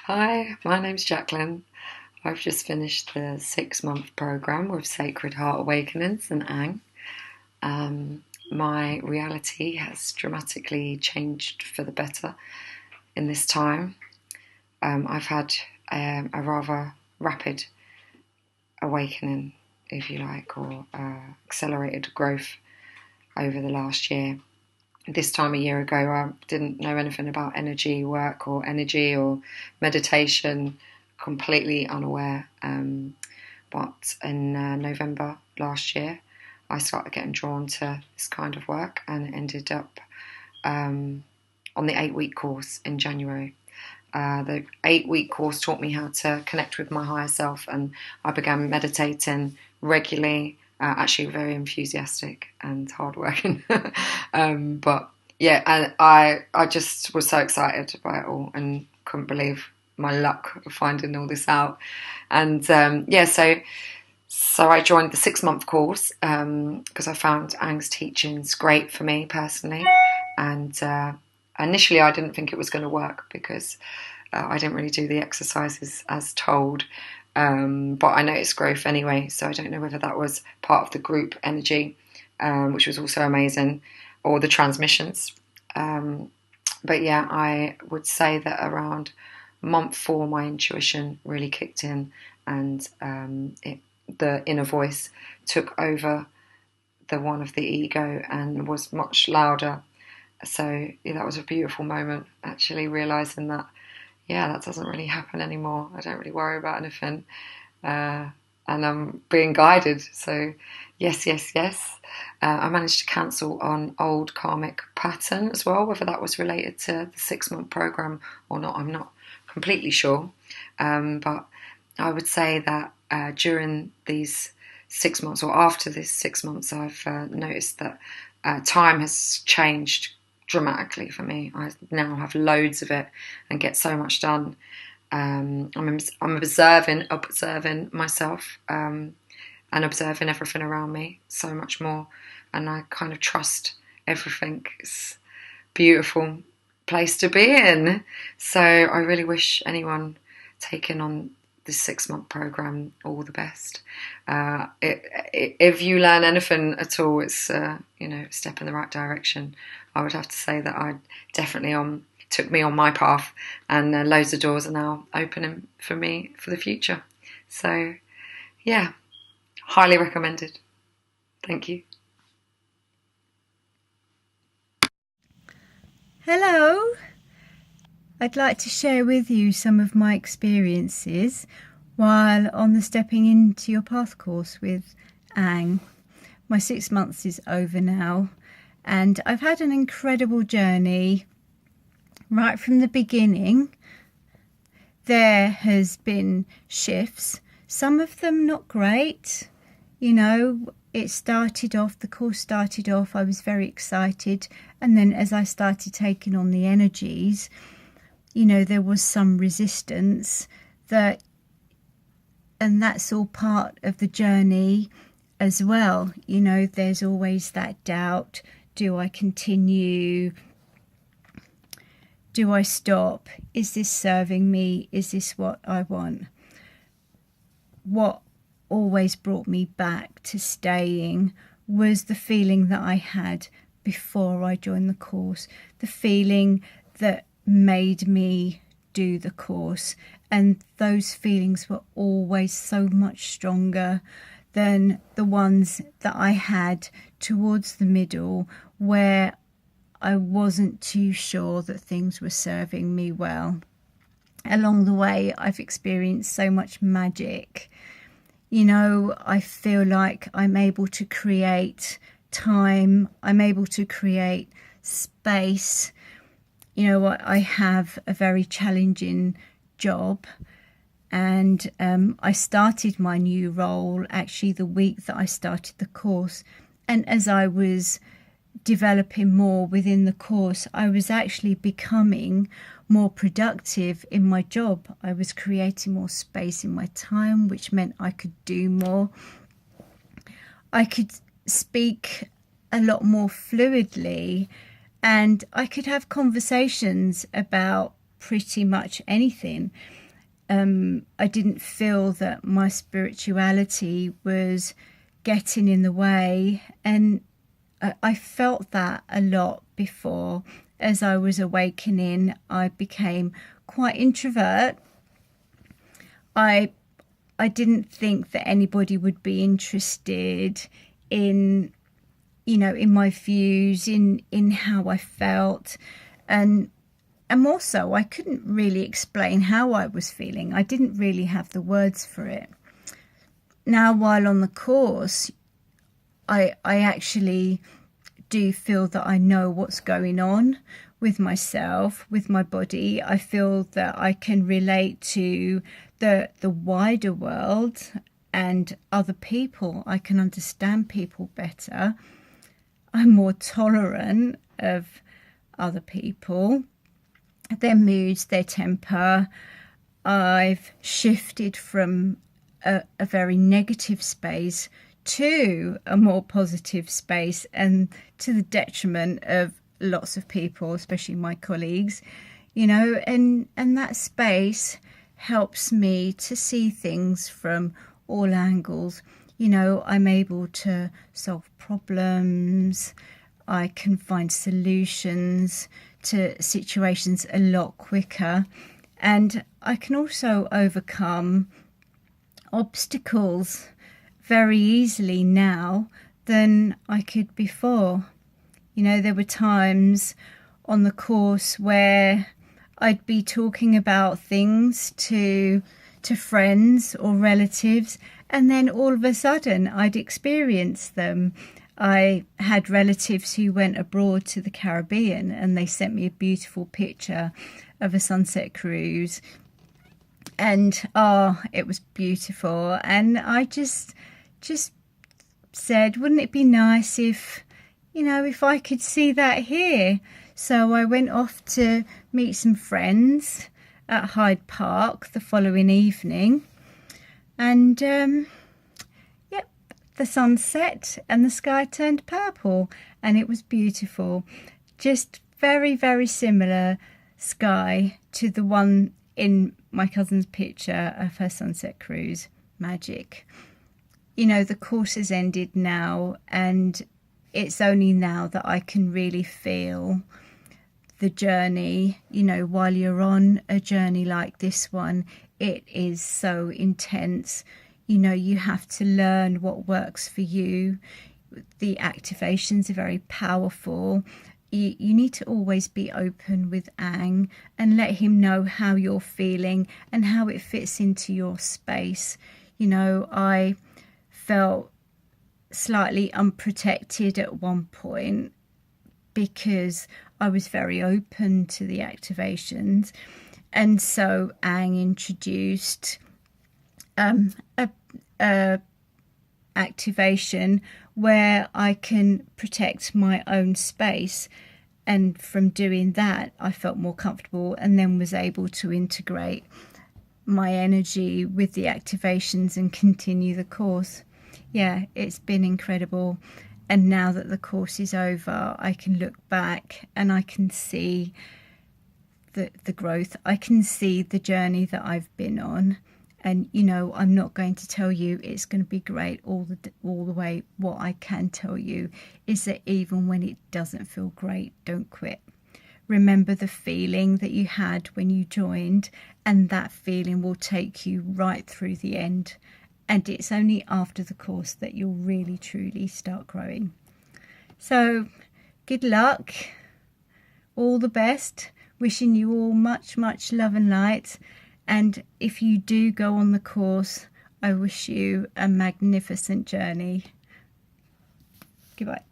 Hi, my name's Jacqueline. I've just finished the 6 month program with Sacred Heart Awakenings and Ang. My reality has dramatically changed for the better in this time. I've had a rather rapid awakening, if you like, or accelerated growth over the last year. This time a year ago, I didn't know anything about energy work or energy or meditation, completely unaware. But in November last year, I started getting drawn to this kind of work and ended up on the 8 week course in January. The 8 week course taught me how to connect with my higher self, and I began meditating regularly. Actually, very enthusiastic and hardworking, but yeah, and I just was so excited by it all and couldn't believe my luck of finding all this out. And so I joined the 6 month course because I found Ang's teachings great for me personally, and initially I didn't think it was going to work because I didn't really do the exercises as told. But I noticed growth anyway, so I don't know whether that was part of the group energy, which was also amazing, or the transmissions. But yeah, I would say that around month 4, my intuition really kicked in, and the inner voice took over the one of the ego and was much louder. So yeah, that was a beautiful moment, actually realising that that doesn't really happen anymore. I don't really worry about anything. And I'm being guided. So, yes, yes, yes. I managed to cancel on old karmic pattern as well, whether that was related to the 6 month program or not, I'm not completely sure. But I would say that during these 6 months, or after these 6 months, I've noticed that time has changed dramatically for me. I now have loads of it and get so much done. I'm observing myself and observing everything around me so much more, and I kind of trust everything. It's a beautiful place to be in. So I really wish anyone taking on this 6 month program all the best. If you learn anything at all, it's a step in the right direction. I would have to say that I definitely took me on my path, and loads of doors are now opening for me for the future. So yeah, highly recommended. Thank you. Hello, I'd like to share with you some of my experiences while on the Stepping Into Your Path course with Ang. My 6 months is over now, and I've had an incredible journey right from the beginning. There has been shifts, some of them not great. The course started off, I was very excited, and then as I started taking on the energies, there was some resistance, and that's all part of the journey as well. There's always that doubt. Do I continue? Do I stop? Is this serving me? Is this what I want? What always brought me back to staying was the feeling that I had before I joined the course, the feeling that made me do the course, and those feelings were always so much stronger than the ones that I had towards the middle, where I wasn't too sure that things were serving me well. Along the way, I've experienced so much magic. I feel like I'm able to create time, I'm able to create space. I have a very challenging job, and I started my new role actually the week that I started the course. And as I was developing more within the course, I was actually becoming more productive in my job. I was creating more space in my time, which meant I could do more. I could speak a lot more fluidly, and I could have conversations about pretty much anything. I didn't feel that my spirituality was getting in the way, and I felt that a lot before. As I was awakening, I became quite introvert. I didn't think that anybody would be interested in, in my views, in how I felt, and more so, I couldn't really explain how I was feeling. I didn't really have the words for it. Now, while on the course, I actually do feel that I know what's going on with myself, with my body. I feel that I can relate to the wider world and other people. I can understand people better. I'm more tolerant of other people, their moods, their temper. I've shifted from a very negative space to a more positive space, and to the detriment of lots of people, especially my colleagues, and that space helps me to see things from all angles. I'm able to solve problems. I can find solutions to situations a lot quicker, and I can also overcome obstacles very easily now than I could before. There were times on the course where I'd be talking about things to friends or relatives, and then all of a sudden I'd experience them. I had relatives who went abroad to the Caribbean, and they sent me a beautiful picture of a sunset cruise, and it was beautiful. And I just said, wouldn't it be nice if I could see that here? So I went off to meet some friends at Hyde Park the following evening, and the sun set and the sky turned purple, and it was beautiful. Just very, very similar sky to the one in my cousin's picture of her sunset cruise. Magic. The course has ended now, and it's only now that I can really feel the journey. While you're on a journey like this one, it is so intense. You have to learn what works for you. The activations are very powerful. You need to always be open with Ang and let him know how you're feeling and how it fits into your space. I felt slightly unprotected at one point because I was very open to the activations, and so Ang introduced a activation where I can protect my own space, and from doing that I felt more comfortable, and then was able to integrate my energy with the activations and continue the course. Yeah, it's been incredible. And now that the course is over, I can look back and I can see the growth. I can see the journey that I've been on. And, I'm not going to tell you it's going to be great all the way. What I can tell you is that even when it doesn't feel great, don't quit. Remember the feeling that you had when you joined, and that feeling will take you right through the end. And it's only after the course that you'll really, truly start growing. So, good luck. All the best. Wishing you all much, much love and light. And if you do go on the course, I wish you a magnificent journey. Goodbye.